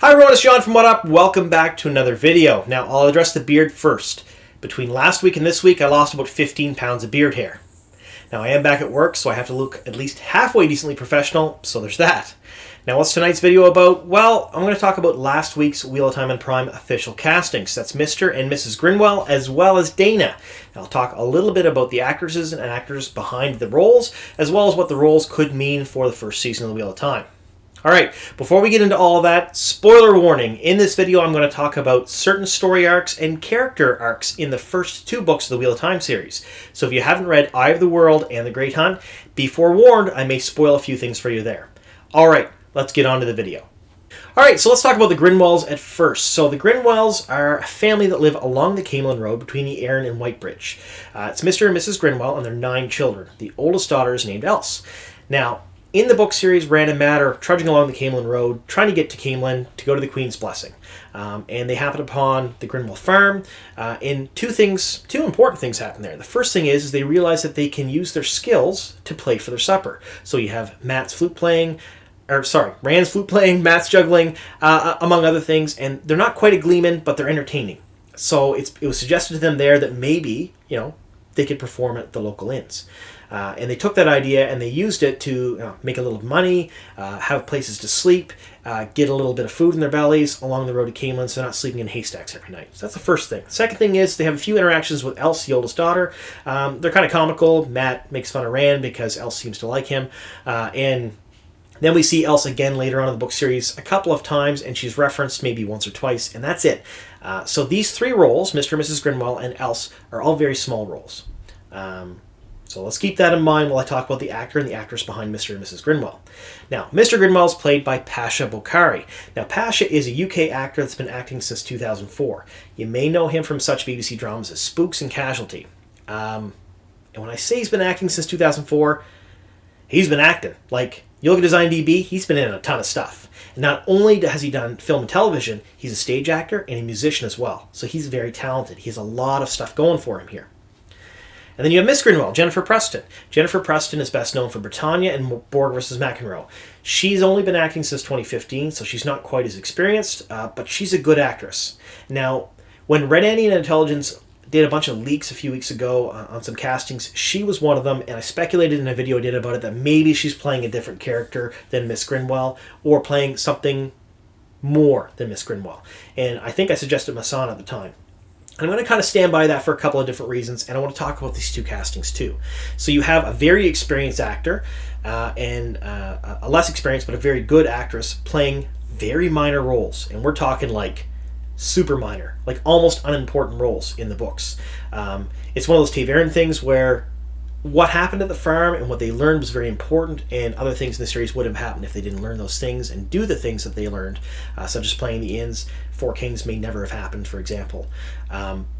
Hi everyone, it's John from What Up. Welcome back to another video. Now, I'll address the beard first. Between last week and this week, I lost about 15 pounds of beard hair. Now, I am back at work, so I have to look at least halfway decently professional, so there's that. Now, what's tonight's video about? Well, I'm going to talk about last week's Wheel of Time and Prime official castings. That's Mr. and Mrs. Grinwell, as well as Dana. I'll talk a little bit about the actresses and actors behind the roles, as well as what the roles could mean for the first season of the Wheel of Time. Alright, before we get into all of that, spoiler warning. In this video, I'm going to talk about certain story arcs and character arcs in the first two books of the Wheel of Time series. So if you haven't read Eye of the World and The Great Hunt, be forewarned, I may spoil a few things for you there. Alright, let's get on to the video. Alright, so let's talk about the Grinwells at first. So the Grinwells are a family that live along the Camelin Road between the Erin and Whitebridge. It's Mr. and Mrs. Grinwell and their 9 children. The oldest daughter is named Else. Now, in the book series, Rand and Matt are trudging along the Camelin Road, trying to get to Camelin to go to the Queen's Blessing. And they happen upon the Greenwell farm, and two important things happen there. The first thing is they realize that they can use their skills to play for their supper. So you have Rand's flute playing, Matt's juggling, among other things, and they're not quite a gleeman, but they're entertaining. So it was suggested to them there that maybe, they could perform at the local inns. And they took that idea and they used it to make a little money, have places to sleep, get a little bit of food in their bellies along the road to Camelin, so they're not sleeping in haystacks every night. So that's the first thing. The second thing is they have a few interactions with Else, the oldest daughter. They're kind of comical. Matt makes fun of Rand because Else seems to like him. And then we see Else again later on in the book series a couple of times, and she's referenced maybe once or twice, and that's it. So these 3 roles, Mr. and Mrs. Grinwell and Else, are all very small roles. So let's keep that in mind while I talk about the actor and the actress behind Mr. and Mrs. Grinwell. Now, Mr. Grinwell is played by Pasha Bulkari. Now, Pasha is a UK actor that's been acting since 2004. You may know him from such BBC dramas as Spooks and Casualty. And when I say he's been acting since 2004, he's been acting. Like, you look at his IMDb, he's been in a ton of stuff. And not only has he done film and television, he's a stage actor and a musician as well. So he's very talented. He has a lot of stuff going for him here. And then you have Miss Grinwell, Jennifer Preston. Jennifer Preston is best known for Britannia and Borg vs. McEnroe. She's only been acting since 2015, so she's not quite as experienced, but she's a good actress. Now, when Red Annie and Intelligence did a bunch of leaks a few weeks ago on some castings, she was one of them, and I speculated in a video I did about it that maybe she's playing a different character than Miss Grinwell, or playing something more than Miss Grinwell. And I think I suggested Masana at the time. I'm going to kind of stand by that for a couple of different reasons, and I want to talk about these 2 castings too. So you have a very experienced actor and a less experienced but a very good actress playing very minor roles, and we're talking like super minor, like almost unimportant roles in the books. It's one of those Taveran things where what happened at the farm and what they learned was very important, and other things in the series would have happened if they didn't learn those things and do the things that they learned, such as playing the inns. 4 Kings may never have happened, for example.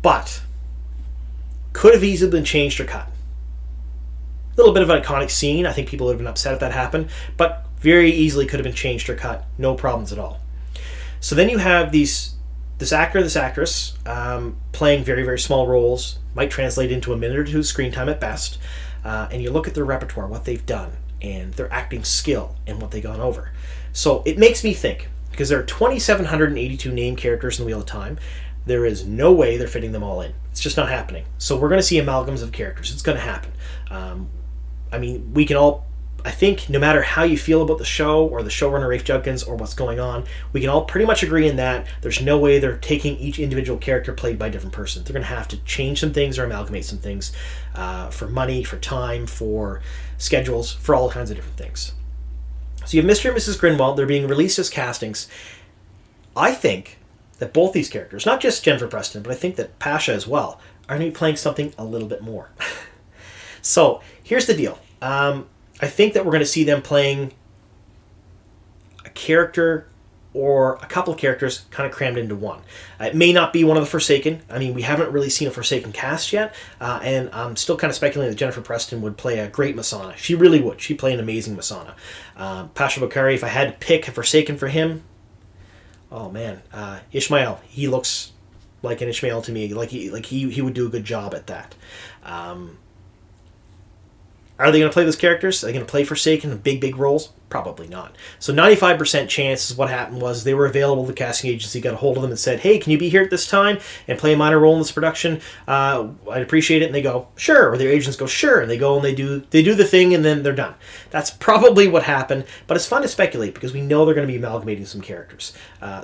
But could have easily been changed or cut. A little bit of an iconic scene. I think people would have been upset if that happened, but very easily could have been changed or cut. No problems at all. So then you have this actor, this actress, playing very, very small roles, might translate into a minute or 2 screen time at best, and you look at their repertoire, what they've done, and their acting skill, and what they've gone over. So it makes me think, because there are 2,782 named characters in the Wheel of Time, there is no way they're fitting them all in. It's just not happening. So we're going to see amalgams of characters. It's going to happen. We can all, I think, no matter how you feel about the show or the showrunner Rafe Judkins or what's going on, we can all pretty much agree in that there's no way they're taking each individual character played by a different person. They're going to have to change some things or amalgamate some things for money, for time, for schedules, for all kinds of different things. So you have Mr. and Mrs. Grinwell. They're being released as castings. I think that both these characters, not just Jennifer Preston, but I think that Pasha as well, are going to be playing something a little bit more. So here's the deal. I think that we're going to see them playing a character or a couple of characters kind of crammed into one. It may not be one of the Forsaken. We haven't really seen a Forsaken cast yet, and I'm still kind of speculating that Jennifer Preston would play a great Masana. She really would. She'd play an amazing Masana. Pasha Bulkari, if I had to pick a Forsaken for him, oh man, Ishmael. He looks like an Ishmael to me. He would do a good job at that. Are they going to play those characters? Are they going to play Forsaken in big roles? Probably not. So 95% chance is what happened was they were available. The casting agency got a hold of them and said, hey, can you be here at this time and play a minor role in this production? I'd appreciate it. And they go, sure. Or their agents go, sure. And they go and they do the thing and then they're done. That's probably what happened. But it's fun to speculate because we know they're going to be amalgamating some characters.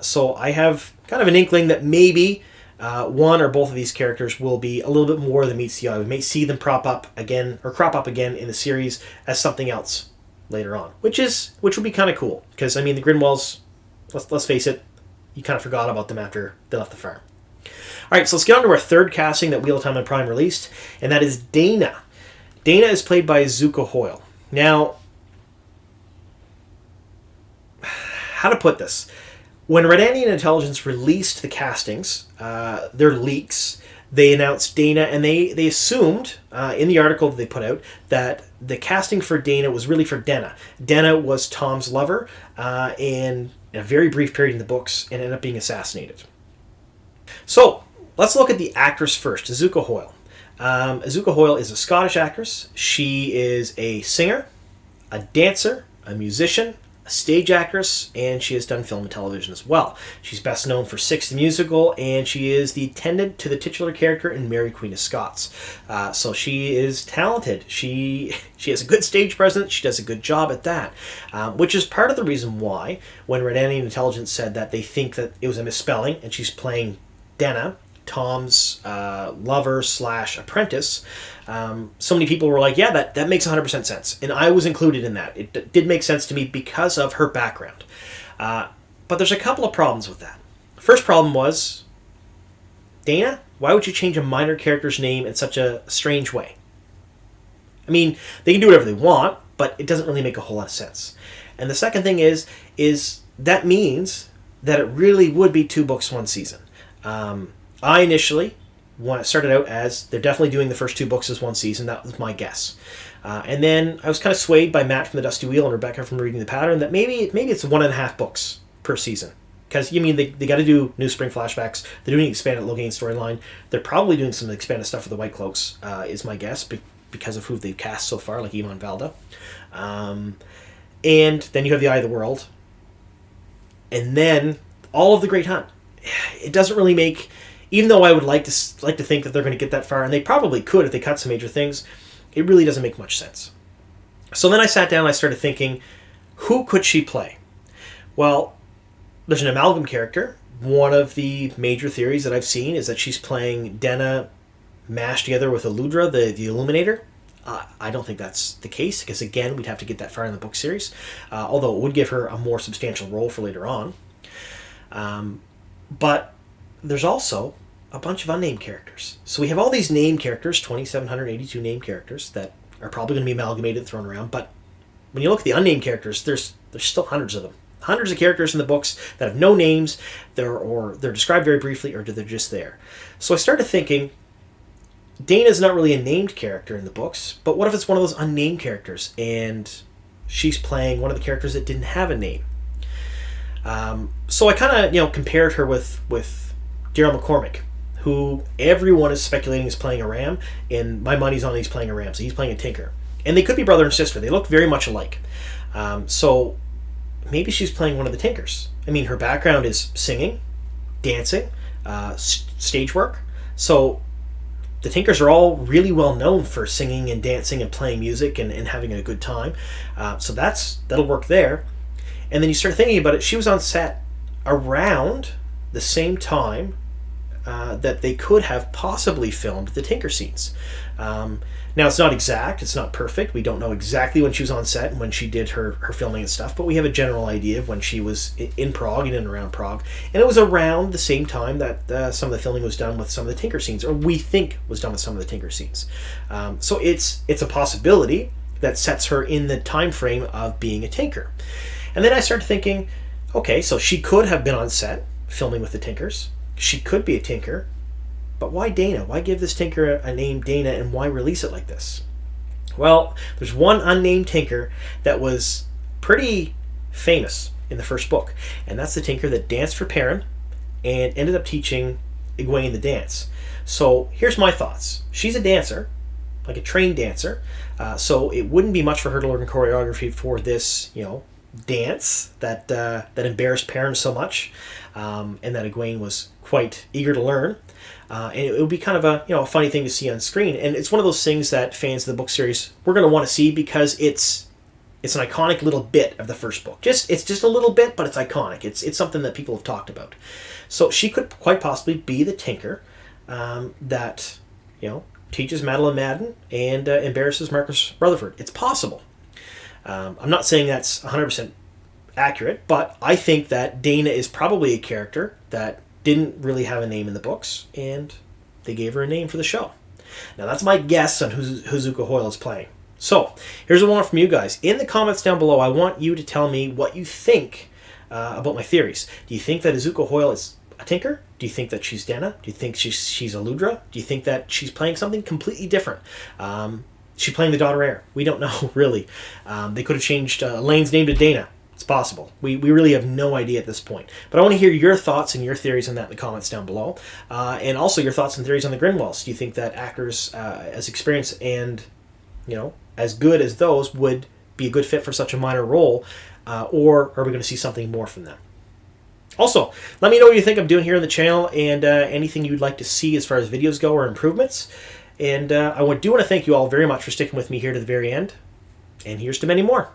So I have kind of an inkling that maybe one or both of these characters will be a little bit more than meets the eye. We may see them crop up again in the series as something else later on, which would be kind of cool because I mean the Grinwells, let's face it, you kind of forgot about them after they left the farm. All right, so let's get on to our third casting that Wheel of Time and Prime released, and that is Dana. Dana is played by Azuka Hoyle. Now, how to put this? When Redanian Intelligence released the castings, their leaks, they announced Dana, and they assumed in the article that they put out that the casting for Dana was really for Denna. Denna was Tom's lover in a very brief period in the books and ended up being assassinated. So let's look at the actress first, Azuka Hoyle. Azuka Hoyle is a Scottish actress. She is a singer, a dancer, a musician, stage actress, and she has done film and television as well. She's best known for Six the Musical, and she is the attendant to the titular character in Mary Queen of Scots. So she is talented. She has a good stage presence. She does a good job at that, which is part of the reason why when Redanian Intelligence said that they think that it was a misspelling and she's playing Denna, Tom's lover / apprentice, so many people were like, yeah, that makes 100% sense. And I was included in that. It did make sense to me because of her background. But there's a couple of problems with that. First problem was, Dana, why would you change a minor character's name in such a strange way? I mean, they can do whatever they want, but it doesn't really make a whole lot of sense. And the second thing is that means that it really would be 2 books, 1 season. I initially, when it started out as they're definitely doing the first 2 books as 1 season, that was my guess. And then I was kind of swayed by Matt from the Dusty Wheel and Rebecca from Reading the Pattern that maybe it's 1.5 books per season. Because, you mean, they got to do New Spring flashbacks. They're doing expanded Logain storyline. They're probably doing some expanded stuff with the White Cloaks, is my guess, because of who they've cast so far, like Iman Valda. And then you have the Eye of the World. And then all of the Great Hunt. It doesn't really make... Even though I would like to think that they're going to get that far, and they probably could if they cut some major things, it really doesn't make much sense. So then I sat down and I started thinking, who could she play? Well, there's an amalgam character. One of the major theories that I've seen is that she's playing Denna mashed together with Eludra, the Illuminator. I don't think that's the case, because again, we'd have to get that far in the book series, although it would give her a more substantial role for later on. But there's also a bunch of unnamed characters. So we have all these named characters, 2,782 named characters that are probably going to be amalgamated and thrown around. But when you look at the unnamed characters, there's still hundreds of them. Hundreds of characters in the books that have no names, they're described very briefly, or they're just there. So I started thinking, Dana's not really a named character in the books, but what if it's one of those unnamed characters and she's playing one of the characters that didn't have a name? So I kind of compared her with Daryl McCormick, who everyone is speculating is playing a ram, and my money's on he's playing a ram, so he's playing a tinker. And they could be brother and sister. They look very much alike. So maybe she's playing one of the tinkers. I mean, her background is singing, dancing, stage work. So the tinkers are all really well known for singing and dancing and playing music and having a good time. So that'll work there. And then you start thinking about it. She was on set around the same time that they could have possibly filmed the tinker scenes. Now, it's not exact. It's not perfect. We don't know exactly when she was on set and when she did her filming and stuff, but we have a general idea of when she was in Prague and in and around Prague. And it was around the same time that some of the filming was done with some of the tinker scenes, or we think was done with some of the tinker scenes. So it's a possibility that sets her in the time frame of being a tinker. And then I started thinking, okay, so she could have been on set filming with the tinkers. She could be a tinker. But why Dana? Why give this tinker a name Dana, and why release it like this? Well, there's one unnamed tinker that was pretty famous in the first book, and that's the tinker that danced for Perrin and ended up teaching Egwene the dance. So here's my thoughts. She's a dancer, like a trained dancer, so it wouldn't be much for her to learn choreography for this, dance that embarrassed parents so much, and that Egwene was quite eager to learn. And it would be kind of a funny thing to see on screen. And it's one of those things that fans of the book series we're going to want to see, because it's an iconic little bit of the first book. It's just a little bit, but it's iconic. It's something that people have talked about. So she could quite possibly be the Tinker that teaches Madeline Madden and embarrasses Marcus Rutherford. It's possible. I'm not saying that's 100% accurate, but I think that Dana is probably a character that didn't really have a name in the books, and they gave her a name for the show. Now, that's my guess on who Azuka Hoyle is playing. So, here's what I want from you guys. In the comments down below, I want you to tell me what you think about my theories. Do you think that Azuka Hoyle is a Tinker? Do you think that she's Dana? Do you think she's a Ludra? Do you think that she's playing something completely different? She's playing the Daughter Heir. We don't know, really. They could have changed Elaine's name to Dana. It's possible. We really have no idea at this point. But I want to hear your thoughts and your theories on that in the comments down below. And also your thoughts and theories on the Grinwells. Do you think that actors as experienced and, as good as those would be a good fit for such a minor role? Or are we going to see something more from them? Also, let me know what you think I'm doing here on the channel, and anything you'd like to see as far as videos go or improvements. And I do want to thank you all very much for sticking with me here to the very end. And here's to many more.